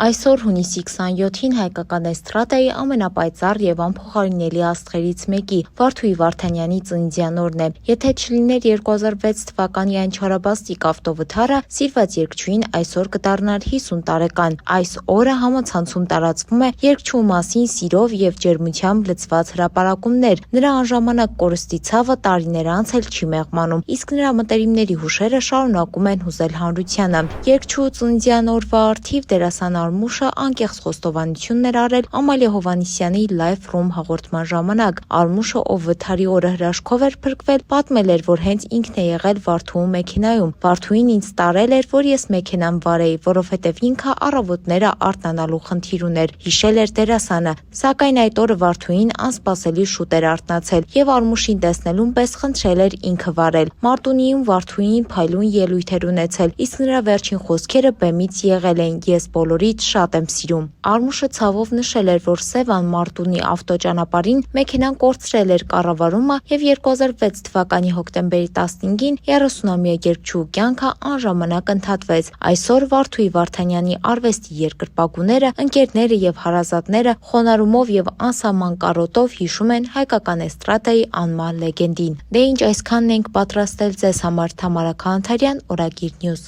Այսօր հունիսի 27-ին հայկական էստրադայի ամենապայծառ եւ անփոխարինելի աստղերից մեկի Վարդուհի Վարդանյանի ծննդյան օրն է։ Եթե չլիներ 2006 թվականի այն չարաբաստիկ ավտովթարը, սիրված երգչուհին այսօր կդառնար 50 տարեկան։ Այս օրը համացանցում տարածվում է երգչուհու մասին սիրով եւ ջերմությամբ լցված հրապարակումներ։ Նրա անժամանակ կորստի ցավը տարիներ անց էլ չի մեղմանում, իսկ նրա մտերիմների հուշերը շարունակում են հուզել հանրությանը։ Երգչուհու ծննդյան օրվա առթիվ դերասան Արմուշը անկեղծ խոստովանություններ էր արել Ամալիա Հովհաննիսյանի Live From հաղորդման ժամանակ։ Արմուշը, ով վթարի օրը հրաշքով էր փրկվել, պատմել էր, որ հենց ինքն է եղել Վարդուհու մեքենայում։ Վարդուհին ինձ տարել էր, որ ես մեքենան վարեի, որովհետև ինքը առավոտները արթնանալու խնդիր ուներ, հիշել էր դերասանը։ Սակայն այդ օրը Վարդուհին անսպասելի շուտ էր արթնացել եւ Արմուշին տեսնելուն պես խնդրել էր ինքը վարել։ Մարտունիում Վարդուհին փայլուն ելույթ էր ունեցել, իսկ նրա վերջին խոսքերը բեմից եղել են. «Ես բոլորից շատ եմ սիրում»։ Արմուշը ցավով նշել էր, որ Սևան Մարտունի ավտոճանապարհին մեքենան կորցրել էր կառավարումը եւ 2006 թվականի հոկտեմբերի 15-ին 30-ամյա երգչուհու կյանքը անժամանակ ընդհատվեց։ Այսօր Վարդուհի Վարդանյանի արվեստի երկրպագուները, ընկերները եւ հարազատները խոնարհումով եւ անսահման կարոտով հիշում են հայկական էստրադայի անմահ լեգենդին։ Դե ինչ, այսքանն ենք պատրաստել ձեզ համար։ Թամարա Քանթարյան, Օրագիր Նյուզ։